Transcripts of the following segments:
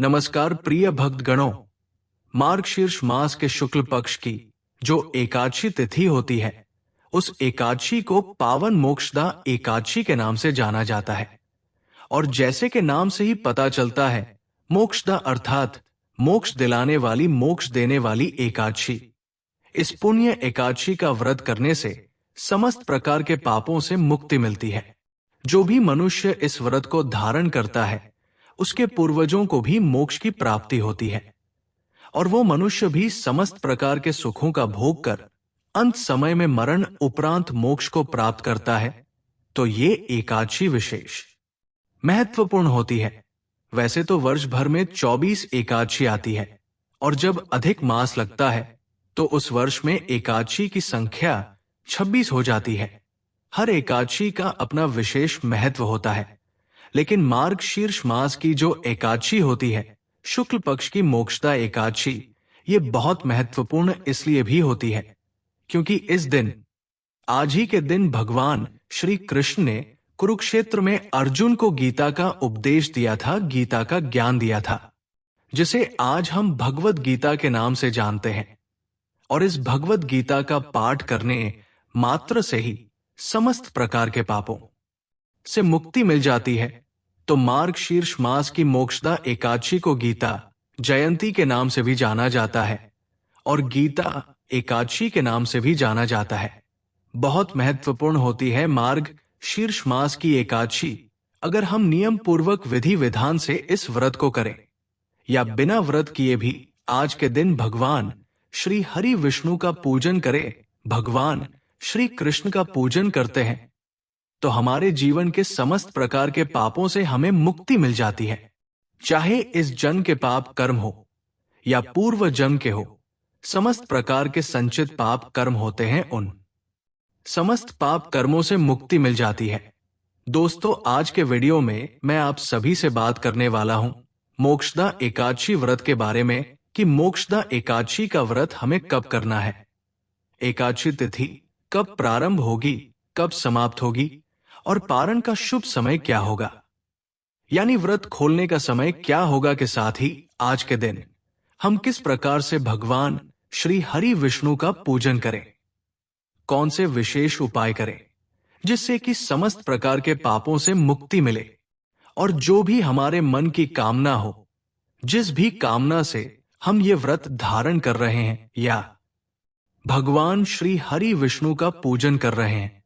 नमस्कार प्रिय भक्तगणों। मार्गशीर्ष मास के शुक्ल पक्ष की जो एकादशी तिथि होती है, उस एकादशी को पावन मोक्षदा एकादशी के नाम से जाना जाता है। और जैसे के नाम से ही पता चलता है, मोक्षदा अर्थात मोक्ष दिलाने वाली, मोक्ष देने वाली एकादशी। इस पुण्य एकादशी का व्रत करने से समस्त प्रकार के पापों से मुक्ति मिलती है। जो भी मनुष्य इस व्रत को धारण करता है, उसके पूर्वजों को भी मोक्ष की प्राप्ति होती है और वो मनुष्य भी समस्त प्रकार के सुखों का भोग कर अंत समय में मरण उपरांत मोक्ष को प्राप्त करता है। तो ये एकादशी विशेष महत्वपूर्ण होती है। वैसे तो वर्ष भर में 24 एकादशी आती है और जब अधिक मास लगता है तो उस वर्ष में एकादशी की संख्या 26 हो जाती है। हर एकादशी का अपना विशेष महत्व होता है, लेकिन मार्गशीर्ष मास की जो एकादशी होती है, शुक्ल पक्ष की मोक्षदा एकादशी, ये बहुत महत्वपूर्ण इसलिए भी होती है क्योंकि इस दिन, आज ही के दिन, भगवान श्री कृष्ण ने कुरुक्षेत्र में अर्जुन को गीता का उपदेश दिया था, गीता का ज्ञान दिया था, जिसे आज हम भगवत गीता के नाम से जानते हैं। और इस भगवत गीता का पाठ करने मात्र से ही समस्त प्रकार के पापों से मुक्ति मिल जाती है। तो मार्गशीर्ष मास की मोक्षदा एकादशी को गीता जयंती के नाम से भी जाना जाता है और गीता एकादशी के नाम से भी जाना जाता है। बहुत महत्वपूर्ण होती है मार्गशीर्ष मास की एकादशी। अगर हम नियम पूर्वक विधि विधान से इस व्रत को करें या बिना व्रत किए भी आज के दिन भगवान श्री हरि विष्णु का पूजन करें, भगवान श्री कृष्ण का पूजन करते हैं, तो हमारे जीवन के समस्त प्रकार के पापों से हमें मुक्ति मिल जाती है। चाहे इस जन्म के पाप कर्म हो या पूर्व जन्म के हो, समस्त प्रकार के संचित पाप कर्म होते हैं, उन समस्त पाप कर्मों से मुक्ति मिल जाती है। दोस्तों, आज के वीडियो में मैं आप सभी से बात करने वाला हूं मोक्षदा एकादशी व्रत के बारे में कि मोक्षदा एकादशी का व्रत हमें कब करना है, एकादशी तिथि कब प्रारंभ होगी, कब समाप्त होगी और पारण का शुभ समय क्या होगा, यानी व्रत खोलने का समय क्या होगा। के साथ ही आज के दिन हम किस प्रकार से भगवान श्री हरि विष्णु का पूजन करें, कौन से विशेष उपाय करें जिससे कि समस्त प्रकार के पापों से मुक्ति मिले और जो भी हमारे मन की कामना हो, जिस भी कामना से हम ये व्रत धारण कर रहे हैं या भगवान श्री हरि विष्णु का पूजन कर रहे हैं,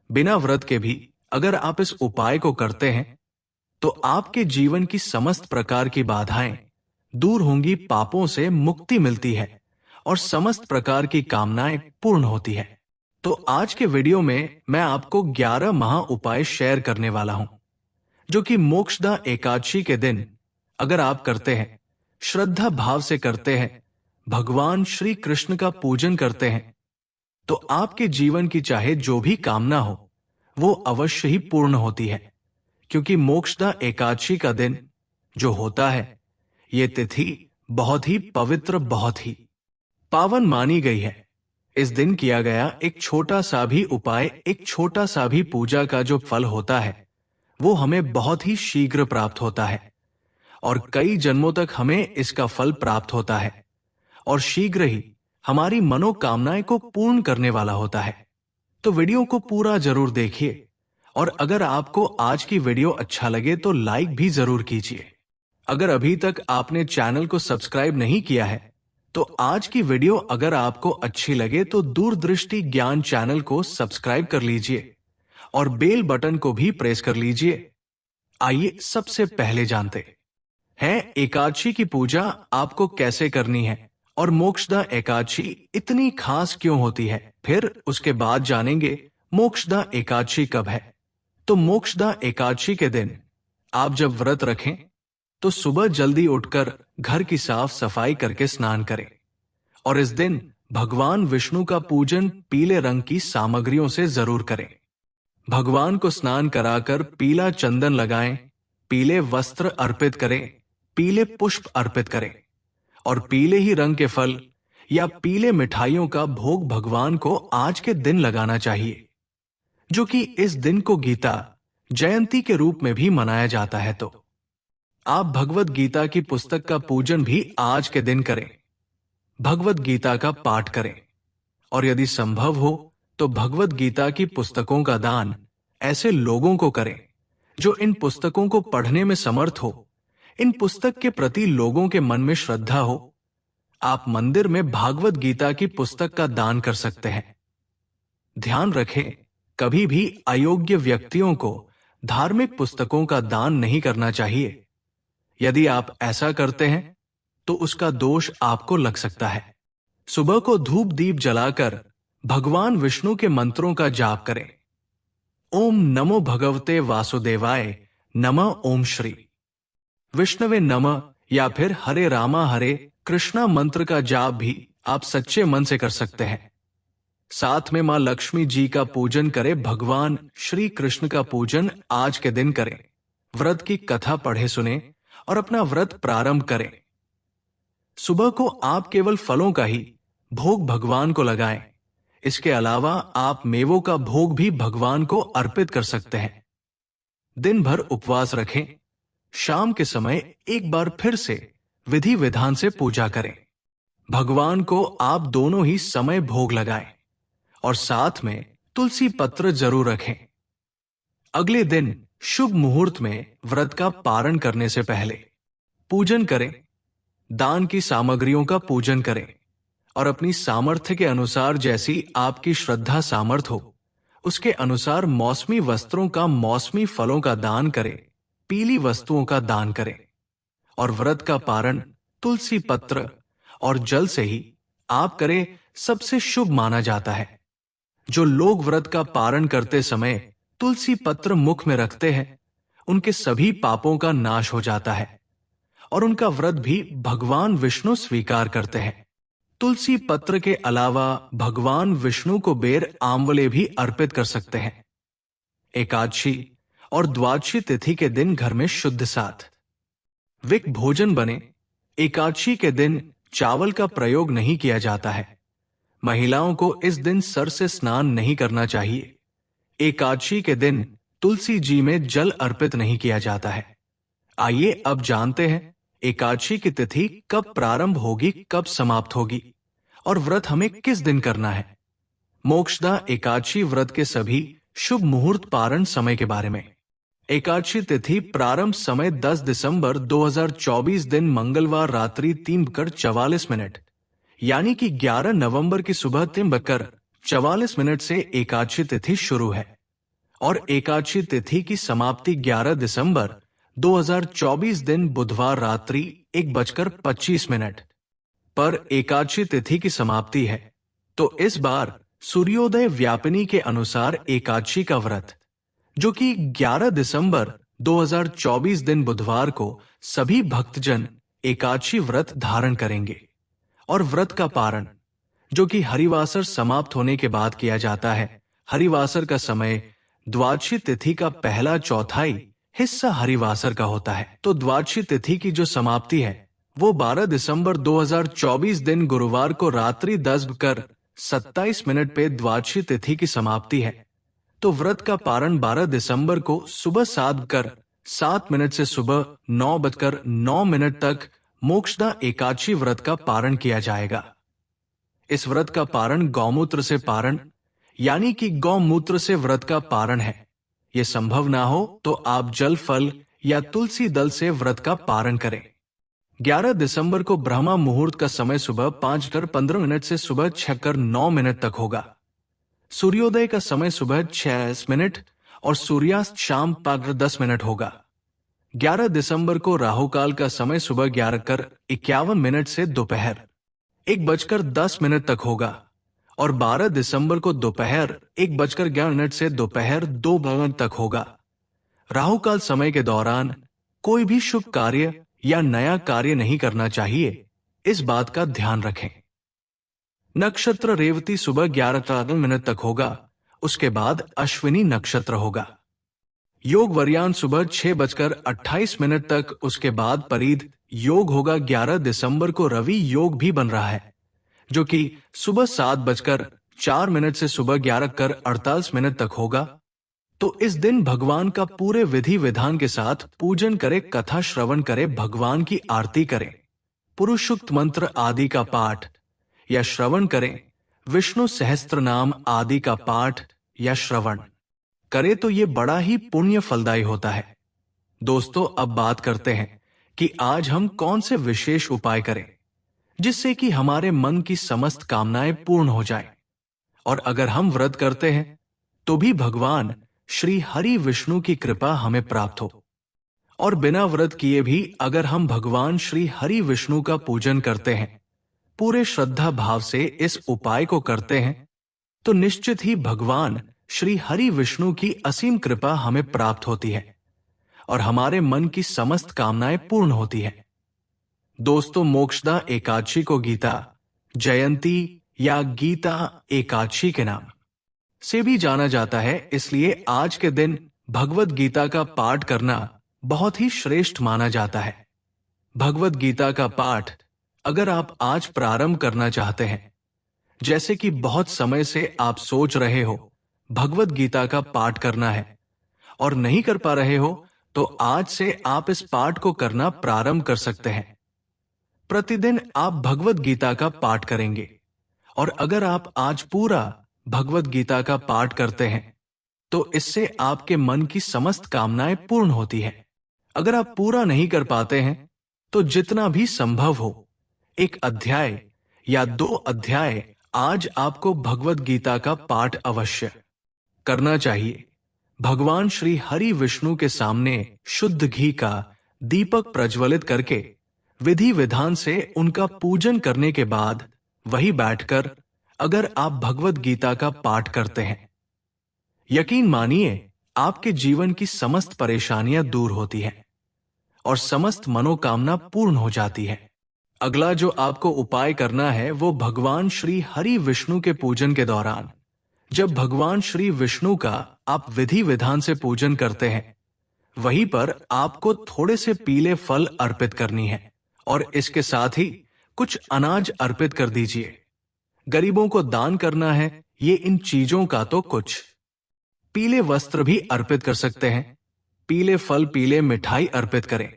बिना व्रत के भी अगर आप इस उपाय को करते हैं तो आपके जीवन की समस्त प्रकार की बाधाएं दूर होंगी, पापों से मुक्ति मिलती है और समस्त प्रकार की कामनाएं पूर्ण होती है। तो आज के वीडियो में मैं आपको 11 महा उपाय शेयर करने वाला हूं, जो कि मोक्षदा एकादशी के दिन अगर आप करते हैं, श्रद्धा भाव से करते हैं, भगवान श्री कृष्ण का पूजन करते हैं, तो आपके जीवन की चाहे जो भी कामना हो वो अवश्य ही पूर्ण होती है। क्योंकि मोक्षदा एकादशी का दिन जो होता है, ये तिथि बहुत ही पवित्र, बहुत ही पावन मानी गई है। इस दिन किया गया एक छोटा सा भी उपाय, एक छोटा सा भी पूजा का जो फल होता है, वो हमें बहुत ही शीघ्र प्राप्त होता है और कई जन्मों तक हमें इसका फल प्राप्त होता है और शीघ्र ही हमारी मनोकामनाएं को पूर्ण करने वाला होता है। तो वीडियो को पूरा जरूर देखिए और अगर आपको आज की वीडियो अच्छा लगे तो लाइक भी जरूर कीजिए। अगर अभी तक आपने चैनल को सब्सक्राइब नहीं किया है तो आज की वीडियो अगर आपको अच्छी लगे तो दूरदृष्टि ज्ञान चैनल को सब्सक्राइब कर लीजिए और बेल बटन को भी प्रेस कर लीजिए। आइए सबसे पहले जानते हैं एकादशी की पूजा आपको कैसे करनी है और मोक्षदा एकादशी इतनी खास क्यों होती है। फिर उसके बाद जानेंगे मोक्षदा एकादशी कब है। तो मोक्षदा एकादशी के दिन आप जब व्रत रखें तो सुबह जल्दी उठकर घर की साफ सफाई करके स्नान करें और इस दिन भगवान विष्णु का पूजन पीले रंग की सामग्रियों से जरूर करें। भगवान को स्नान कराकर पीला चंदन लगाएं, पीले वस्त्र अर्पित करें, पीले पुष्प अर्पित करें और पीले ही रंग के फल या पीले मिठाइयों का भोग भगवान को आज के दिन लगाना चाहिए, जो कि इस दिन को गीता जयंती के रूप में भी मनाया जाता है। तो आप भगवत गीता की पुस्तक का पूजन भी आज के दिन करें। भगवत गीता का पाठ करें और यदि संभव हो तो भगवत गीता की पुस्तकों का दान ऐसे लोगों को करें जो इन पुस्तकों को पढ़ने में समर्थ हो। इन पुस्तक के प्रति लोगों के मन में श्रद्धा हो। आप मंदिर में भागवत गीता की पुस्तक का दान कर सकते हैं। ध्यान रखें, कभी भी अयोग्य व्यक्तियों को धार्मिक पुस्तकों का दान नहीं करना चाहिए। यदि आप ऐसा करते हैं तो उसका दोष आपको लग सकता है। सुबह को धूप दीप जलाकर भगवान विष्णु के मंत्रों का जाप करें। ओम नमो भगवते वासुदेवाय नमः, ओम श्री विष्णवे नमः या फिर हरे रामा हरे कृष्णा मंत्र का जाप भी आप सच्चे मन से कर सकते हैं। साथ में मां लक्ष्मी जी का पूजन करें। भगवान श्री कृष्ण का पूजन आज के दिन करें। व्रत की कथा पढ़े सुने और अपना व्रत प्रारंभ करें। सुबह को आप केवल फलों का ही भोग भगवान को लगाएं। इसके अलावा आप मेवों का भोग भी भगवान को अर्पित कर सकते हैं। दिन भर उपवास रखें। शाम के समय एक बार फिर से विधि विधान से पूजा करें। भगवान को आप दोनों ही समय भोग लगाएं और साथ में तुलसी पत्र जरूर रखें। अगले दिन शुभ मुहूर्त में व्रत का पारण करने से पहले पूजन करें। दान की सामग्रियों का पूजन करें और अपनी सामर्थ्य के अनुसार, जैसी आपकी श्रद्धा सामर्थ हो, उसके अनुसार मौसमी वस्त्रों का, मौसमी फलों का दान करें। पीली वस्तुओं का दान करें और व्रत का पारण तुलसी पत्र और जल से ही आप करें, सबसे शुभ माना जाता है। जो लोग व्रत का पारण करते समय तुलसी पत्र मुख में रखते हैं, उनके सभी पापों का नाश हो जाता है और उनका व्रत भी भगवान विष्णु स्वीकार करते हैं। तुलसी पत्र के अलावा भगवान विष्णु को बेर आंवले भी अर्पित कर सकते हैं। एकादशी और द्वादशी तिथि के दिन घर में शुद्ध सात्विक भोजन बने। एकादशी के दिन चावल का प्रयोग नहीं किया जाता है। महिलाओं को इस दिन सर से स्नान नहीं करना चाहिए। एकादशी के दिन तुलसी जी में जल अर्पित नहीं किया जाता है। आइए अब जानते हैं एकादशी की तिथि कब प्रारंभ होगी, कब समाप्त होगी और व्रत हमें किस दिन करना है। मोक्षदा एकादशी व्रत के सभी शुभ मुहूर्त पारण समय के बारे में। एकादशी तिथि प्रारंभ समय 10 दिसंबर 2024 दिन मंगलवार रात्रि 3:44 यानी कि 11 नवंबर की सुबह 3:44 से एकादशी तिथि शुरू है और एकादशी तिथि की समाप्ति 11 दिसंबर 2024 दिन बुधवार रात्रि 1:25 पर एकादशी तिथि की समाप्ति है। तो इस बार सूर्योदय व्यापिनी के अनुसार एकादशी का व्रत, जो कि 11 दिसंबर 2024 दिन बुधवार को सभी भक्तजन एकादशी व्रत धारण करेंगे और व्रत का पारण, जो कि हरिवासर समाप्त होने के बाद किया जाता है। हरिवासर का समय द्वादशी तिथि का पहला चौथाई हिस्सा हरिवासर का होता है। तो द्वादशी तिथि की जो समाप्ति है वो 12 दिसंबर 2024 दिन गुरुवार को रात्रि 10:27 पे द्वादशी तिथि की समाप्ति है। तो व्रत का पारण 12 दिसंबर को सुबह 7:07 से सुबह 9:09 तक मोक्षदा एकादशी व्रत का पारण किया जाएगा। इस व्रत का पारण गौमूत्र से पारण, यानी कि गौमूत्र से व्रत का पारण है। यह संभव ना हो तो आप जल, फल या तुलसी दल से व्रत का पारण करें। 11 दिसंबर को ब्रह्मा मुहूर्त का समय सुबह 5:15 से सुबह 6:09 तक होगा। सूर्योदय का समय सुबह 6 और सूर्यास्त शाम 5:10 होगा। 11 दिसंबर को राहुकाल का समय सुबह 11:51 से दोपहर 1:10 तक होगा और 12 दिसंबर को दोपहर 1:11 से दोपहर 2 तक होगा। राहुकाल समय के दौरान कोई भी शुभ कार्य या नया कार्य नहीं करना चाहिए, इस बात का ध्यान रखें। नक्षत्र रेवती सुबह 11:13 तक होगा, उसके बाद अश्विनी नक्षत्र होगा। योग वरियान सुबह 6:28 तक, उसके बाद परीद योग होगा। 11 दिसंबर को रवि योग भी बन रहा है, जो कि सुबह 7:04 से सुबह 11:48 तक होगा। तो इस दिन भगवान का पूरे विधि विधान के साथ पूजन करे, कथा श्रवण करे, भगवान की आरती करें, पुरुषोक्त मंत्र आदि का पाठ या श्रवण करें, विष्णु सहस्त्र नाम आदि का पाठ या श्रवण करे तो ये बड़ा ही पुण्य फलदायी होता है। दोस्तों, अब बात करते हैं कि आज हम कौन से विशेष उपाय करें जिससे कि हमारे मन की समस्त कामनाएं पूर्ण हो जाएं। और अगर हम व्रत करते हैं तो भी भगवान श्री हरि विष्णु की कृपा हमें प्राप्त हो। और बिना व्रत किए भी अगर हम भगवान श्री हरि विष्णु का पूजन करते हैं, पूरे श्रद्धा भाव से इस उपाय को करते हैं, तो निश्चित ही भगवान श्री हरि विष्णु की असीम कृपा हमें प्राप्त होती है और हमारे मन की समस्त कामनाएं पूर्ण होती है। दोस्तों, मोक्षदा एकादशी को गीता जयंती या गीता एकादशी के नाम से भी जाना जाता है, इसलिए आज के दिन भगवत गीता का पाठ करना बहुत ही श्रेष्ठ माना जाता है। भगवत गीता का पाठ अगर आप आज प्रारंभ करना चाहते हैं, जैसे कि बहुत समय से आप सोच रहे हो भगवत गीता का पाठ करना है और नहीं कर पा रहे हो, तो आज से आप इस पाठ को करना प्रारंभ कर सकते हैं। प्रतिदिन आप भगवत गीता का पाठ करेंगे और अगर आप आज पूरा भगवत गीता का पाठ करते हैं तो इससे आपके मन की समस्त कामनाएं पूर्ण होती है। अगर आप पूरा नहीं कर पाते हैं तो जितना भी संभव हो एक अध्याय या 2 अध्याय आज आपको भगवत गीता का पाठ अवश्य करना चाहिए। भगवान श्री हरि विष्णु के सामने शुद्ध घी का दीपक प्रज्वलित करके विधि विधान से उनका पूजन करने के बाद वही बैठकर अगर आप भगवत गीता का पाठ करते हैं, यकीन मानिए आपके जीवन की समस्त परेशानियां दूर होती हैं और समस्त मनोकामना पूर्ण हो जाती है। अगला जो आपको उपाय करना है वो भगवान श्री हरि विष्णु के पूजन के दौरान, जब भगवान श्री विष्णु का आप विधि विधान से पूजन करते हैं, वहीं पर आपको थोड़े से पीले फल अर्पित करनी है और इसके साथ ही कुछ अनाज अर्पित कर दीजिए। गरीबों को दान करना है। ये इन चीजों का तो कुछ पीले वस्त्र भी अर्पित कर सकते हैं, पीले फल, पीले मिठाई अर्पित करें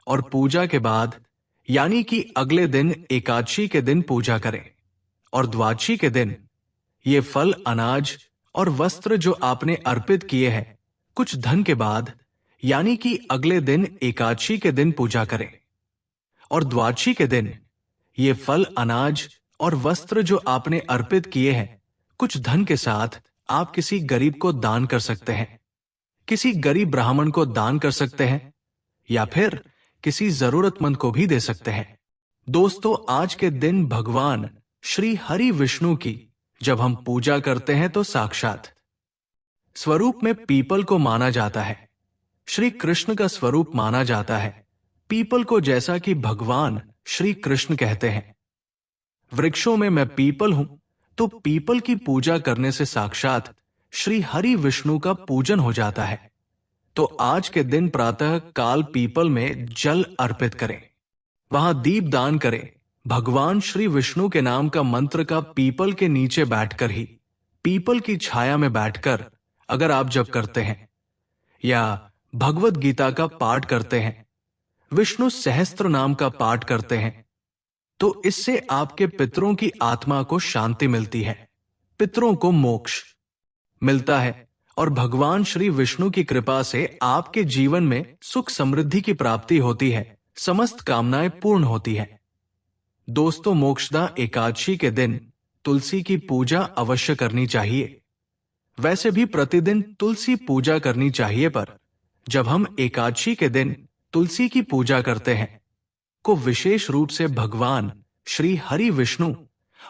और पूजा के बाद यानी कि अगले दिन एकादशी के दिन पूजा करें और द्वादशी के दिन ये फल, अनाज और वस्त्र जो आपने अर्पित किए हैं, कुछ धन के बाद यानी कि अगले दिन एकादशी के दिन पूजा करें और द्वादशी के दिन ये फल, अनाज और वस्त्र जो आपने अर्पित किए हैं, कुछ धन के साथ आप किसी गरीब को दान कर सकते हैं, किसी गरीब ब्राह्मण को दान कर सकते हैं या फिर किसी जरूरतमंद को भी दे सकते हैं। दोस्तों, आज के दिन भगवान श्री हरि विष्णु की जब हम पूजा करते हैं तो साक्षात स्वरूप में पीपल को माना जाता है। श्री कृष्ण का स्वरूप माना जाता है पीपल को, जैसा कि भगवान श्री कृष्ण कहते हैं, वृक्षों में मैं पीपल हूं, तो पीपल की पूजा करने से साक्षात श्री हरि विष्णु का पूजन हो जाता है। तो आज के दिन प्रातः काल पीपल में जल अर्पित करें, वहां दीप दान करें, भगवान श्री विष्णु के नाम का मंत्र का पीपल के नीचे बैठकर ही, पीपल की छाया में बैठकर अगर आप जप करते हैं या भगवत गीता का पाठ करते हैं, विष्णु सहस्त्र नाम का पाठ करते हैं, तो इससे आपके पितरों की आत्मा को शांति मिलती है, पितरों को मोक्ष मिलता है और भगवान श्री विष्णु की कृपा से आपके जीवन में सुख समृद्धि की प्राप्ति होती है, समस्त कामनाएं पूर्ण होती है। दोस्तों, मोक्षदा एकादशी के दिन तुलसी की पूजा अवश्य करनी चाहिए। वैसे भी प्रतिदिन तुलसी पूजा करनी चाहिए, पर जब हम एकादशी के दिन तुलसी की पूजा करते हैं को विशेष रूप से भगवान श्री हरि विष्णु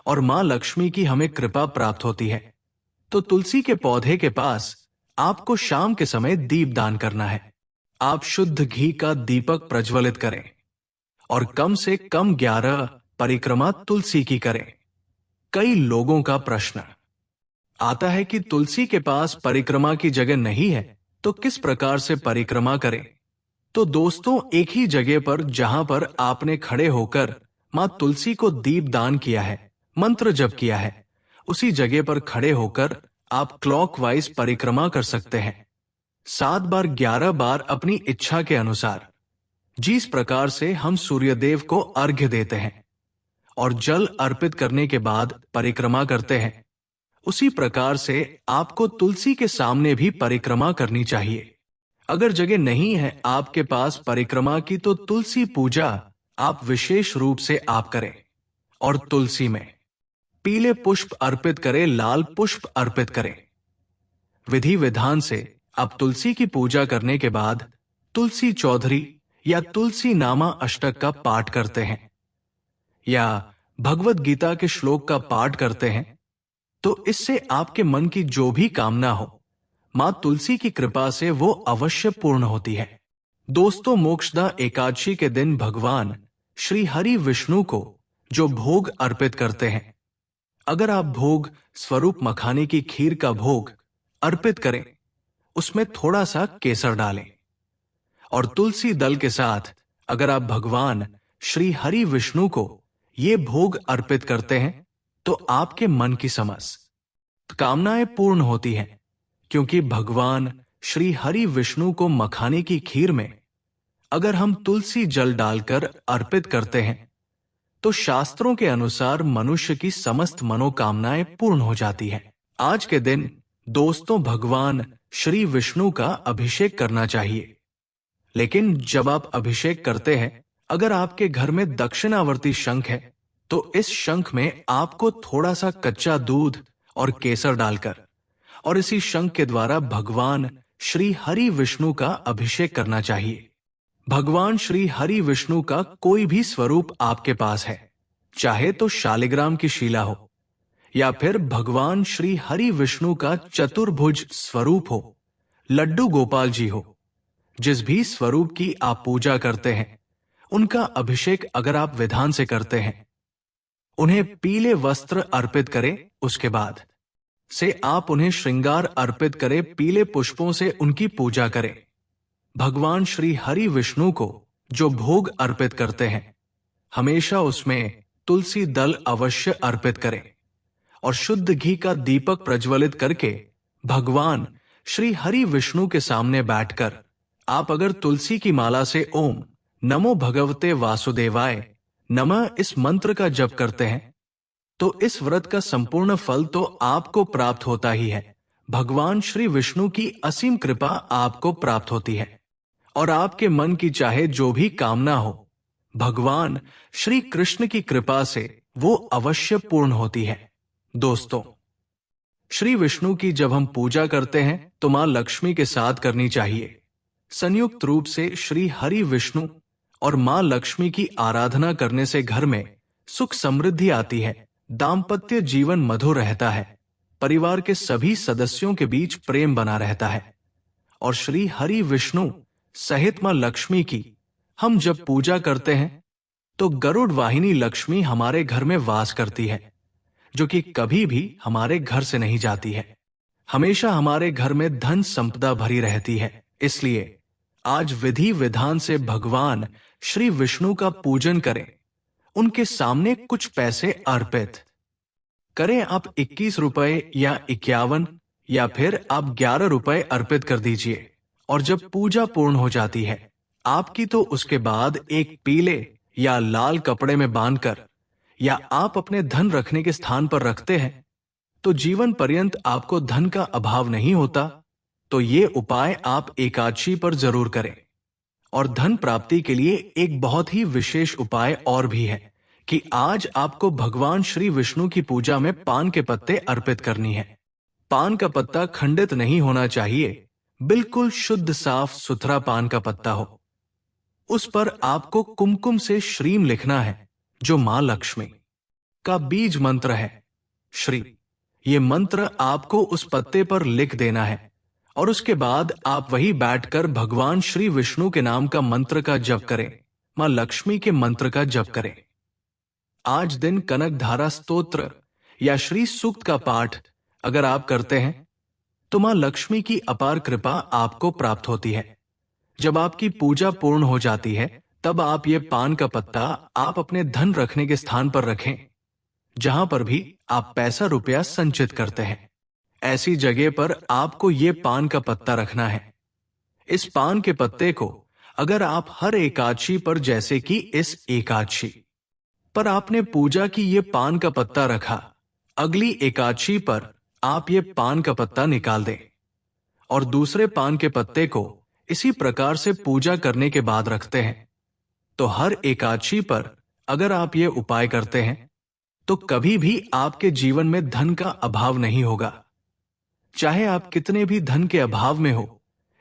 और मां लक्ष्मी की हमें कृपा प्राप्त होती है। तो तुलसी के पौधे के पास आपको शाम के समय दीप दान करना है। आप शुद्ध घी का दीपक प्रज्वलित करें और कम से कम 11 परिक्रमा तुलसी की करें। कई लोगों का प्रश्न आता है कि तुलसी के पास परिक्रमा की जगह नहीं है तो किस प्रकार से परिक्रमा करें। तो दोस्तों, एक ही जगह पर जहां पर आपने खड़े होकर मां तुलसी को दीप दान किया है, मंत्र जप किया है, उसी जगह पर खड़े होकर आप क्लॉकवाइज परिक्रमा कर सकते हैं। 7 बार 11 बार अपनी इच्छा के अनुसार, जिस प्रकार से हम सूर्यदेव को अर्घ्य देते हैं और जल अर्पित करने के बाद परिक्रमा करते हैं, उसी प्रकार से आपको तुलसी के सामने भी परिक्रमा करनी चाहिए। अगर जगह नहीं है आपके पास परिक्रमा की, तो तुलसी पूजा आप विशेष रूप से आप करें और तुलसी में पीले पुष्प अर्पित करें, लाल पुष्प अर्पित करें। विधि विधान से आप तुलसी की पूजा करने के बाद तुलसी चौधरी या तुलसी नामा अष्टक का पाठ करते हैं या भगवत गीता के श्लोक का पाठ करते हैं, तो इससे आपके मन की जो भी कामना हो, मां तुलसी की कृपा से वो अवश्य पूर्ण होती है। दोस्तों, मोक्षदा एकादशी के दिन भगवान श्री हरि विष्णु को जो भोग अर्पित करते हैं, अगर आप भोग स्वरूप मखाने की खीर का भोग अर्पित करें, उसमें थोड़ा सा केसर डालें और तुलसी दल के साथ अगर आप भगवान श्री हरि विष्णु को ये भोग अर्पित करते हैं, तो आपके मन की समस्त कामनाएं पूर्ण होती हैं, क्योंकि भगवान श्री हरि विष्णु को मखाने की खीर में अगर हम तुलसी जल डालकर अर्पित करते हैं, तो शास्त्रों के अनुसार मनुष्य की समस्त मनोकामनाएं पूर्ण हो जाती है। आज के दिन दोस्तों, भगवान श्री विष्णु का अभिषेक करना चाहिए। लेकिन जब आप अभिषेक करते हैं, अगर आपके घर में दक्षिणावर्ती शंख है, तो इस शंख में आपको थोड़ा सा कच्चा दूध और केसर डालकर और इसी शंख के द्वारा भगवान श्री हरि विष्णु का अभिषेक करना चाहिए। भगवान श्री हरि विष्णु का कोई भी स्वरूप आपके पास है, चाहे तो शालिग्राम की शिला हो या फिर भगवान श्री हरि विष्णु का चतुर्भुज स्वरूप हो, लड्डू गोपाल जी हो, जिस भी स्वरूप की आप पूजा करते हैं, उनका अभिषेक अगर आप विधान से करते हैं, उन्हें पीले वस्त्र अर्पित करें, उसके बाद से आप उन्हें श्रृंगार अर्पित करें, पीले पुष्पों से उनकी पूजा करें। भगवान श्री हरि विष्णु को जो भोग अर्पित करते हैं, हमेशा उसमें तुलसी दल अवश्य अर्पित करें और शुद्ध घी का दीपक प्रज्वलित करके भगवान श्री हरि विष्णु के सामने बैठकर आप अगर तुलसी की माला से ओम नमो भगवते वासुदेवाय नमः इस मंत्र का जप करते हैं, तो इस व्रत का संपूर्ण फल तो आपको प्राप्त होता ही है। भगवान श्री विष्णु की असीम कृपा आपको प्राप्त होती है और आपके मन की चाहे जो भी कामना हो, भगवान श्री कृष्ण की कृपा से वो अवश्य पूर्ण होती है। दोस्तों, श्री विष्णु की जब हम पूजा करते हैं, तो मां लक्ष्मी के साथ करनी चाहिए। संयुक्त रूप से श्री हरि विष्णु और मां लक्ष्मी की आराधना करने से घर में सुख समृद्धि आती है, दाम्पत्य जीवन मधुर रहता है, परिवार के सभी सदस्यों के बीच प्रेम बना रहता है और श्री हरि विष्णु सहित मां लक्ष्मी की हम जब पूजा करते हैं, तो गरुड़ वाहिनी लक्ष्मी हमारे घर में वास करती है, जो कि कभी भी हमारे घर से नहीं जाती है। हमेशा हमारे घर में धन संपदा भरी रहती है। इसलिए आज विधि विधान से भगवान श्री विष्णु का पूजन करें, उनके सामने कुछ पैसे अर्पित करें। आप 21 रुपए या 51 या फिर आप 11 रुपए अर्पित कर दीजिए और जब पूजा पूर्ण हो जाती है आपकी, तो उसके बाद एक पीले या लाल कपड़े में बांधकर या आप अपने धन रखने के स्थान पर रखते हैं, तो जीवन पर्यंत आपको धन का अभाव नहीं होता। तो ये उपाय आप एकादशी पर जरूर करें। और धन प्राप्ति के लिए एक बहुत ही विशेष उपाय और भी है कि आज आपको भगवान श्री विष्णु की पूजा में पान के पत्ते अर्पित करनी है। पान का पत्ता खंडित नहीं होना चाहिए, बिल्कुल शुद्ध साफ सुथरा पान का पत्ता हो। उस पर आपको कुमकुम से श्रीम लिखना है, जो मां लक्ष्मी का बीज मंत्र है, श्री। ये मंत्र आपको उस पत्ते पर लिख देना है और उसके बाद आप वही बैठकर भगवान श्री विष्णु के नाम का मंत्र का जप करें, मां लक्ष्मी के मंत्र का जप करें। आज दिन कनक धारा स्तोत्र या श्री सूक्त का पाठ अगर आप करते हैं, तो मां लक्ष्मी की अपार कृपा आपको प्राप्त होती है। जब आपकी पूजा पूर्ण हो जाती है, तब आप ये पान का पत्ता आप अपने धन रखने के स्थान पर रखें, जहां पर भी आप पैसा रुपया संचित करते हैं। ऐसी जगह पर आपको ये पान का पत्ता रखना है इस पान के पत्ते को अगर आप हर एकादशी पर, जैसे कि इस एकादशी पर आपने पूजा की ये पान का पत्ता रखा, अगली एकादशी पर आप ये पान का पत्ता निकाल दें और दूसरे पान के पत्ते को इसी प्रकार से पूजा करने के बाद रखते हैं, तो हर एकादशी पर अगर आप ये उपाय करते हैं तो कभी भी आपके जीवन में धन का अभाव नहीं होगा। चाहे आप कितने भी धन के अभाव में हो,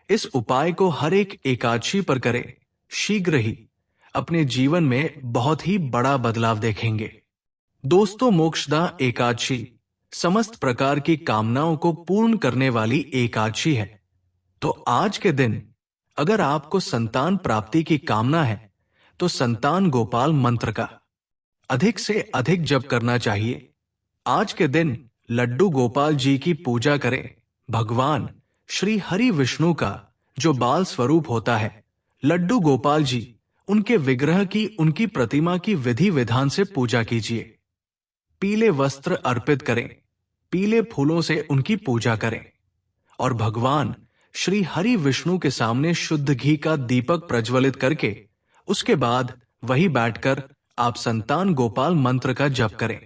इस उपाय को हर एक एकादशी पर करें, शीघ्र ही अपने जीवन में बहुत ही बड़ा बदलाव देखेंगे। दोस्तों, मोक्षदा एकादशी समस्त प्रकार की कामनाओं को पूर्ण करने वाली एकादशी है। तो आज के दिन अगर आपको संतान प्राप्ति की कामना है तो संतान गोपाल मंत्र का अधिक से अधिक जप करना चाहिए। आज के दिन लड्डू गोपाल जी की पूजा करें। भगवान श्री हरि विष्णु का जो बाल स्वरूप होता है लड्डू गोपाल जी, उनके विग्रह की, उनकी प्रतिमा की विधि विधान से पूजा कीजिए। पीले वस्त्र अर्पित करें, पीले फूलों से उनकी पूजा करें और भगवान श्री हरि विष्णु के सामने शुद्ध घी का दीपक प्रज्वलित करके उसके बाद वही बैठकर आप संतान गोपाल मंत्र का जप करें।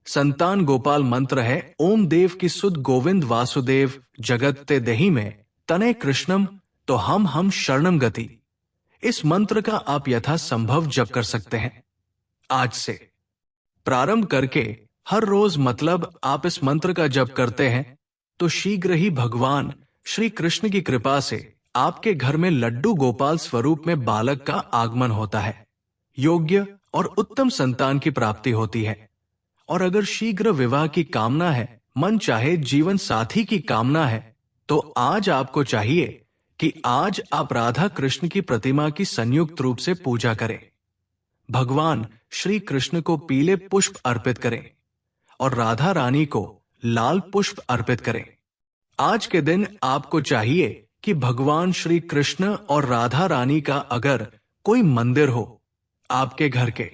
संतान गोपाल मंत्र है, ओम देव की सुध गोविंद वासुदेव जगत ते देहि में तने कृष्णम तो हम शरणम गति। इस मंत्र का आप यथासंभव जप कर सकते हैं। आज से प्रारंभ करके हर रोज, मतलब आप इस मंत्र का जप करते हैं तो शीघ्र ही भगवान श्री कृष्ण की कृपा से आपके घर में लड्डू गोपाल स्वरूप में बालक का आगमन होता है, योग्य और उत्तम संतान की प्राप्ति होती है। और अगर शीघ्र विवाह की कामना है, मन चाहे जीवन साथी की कामना है, तो आज आपको चाहिए कि आज आप राधा कृष्ण की प्रतिमा की संयुक्त रूप से पूजा करें। भगवान श्री कृष्ण को पीले पुष्प अर्पित करें और राधा रानी को लाल पुष्प अर्पित करें। आज के दिन आपको चाहिए कि भगवान श्री कृष्ण और राधा रानी का अगर कोई मंदिर हो आपके घर के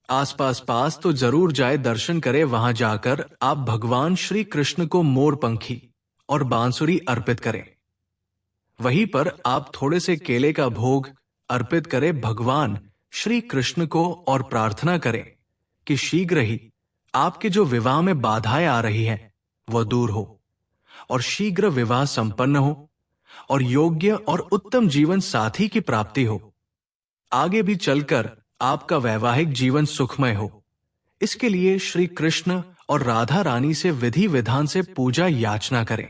आसपास पास, तो जरूर जाए, दर्शन करें। वहां जाकर आप भगवान श्री कृष्ण को मोर पंखी और बांसुरी अर्पित करें। वहीं पर आप थोड़े से केले का भोग अर्पित करें भगवान श्री कृष्ण को और प्रार्थना करें कि शीघ्र ही आपके जो विवाह में बाधाएं आ रही हैं वह दूर हो और शीघ्र विवाह संपन्न हो और योग्य और उत्तम जीवन साथी की प्राप्ति हो। आगे भी चलकर आपका वैवाहिक जीवन सुखमय हो। इसके लिए श्री कृष्ण और राधा रानी से विधि विधान से पूजा याचना करें।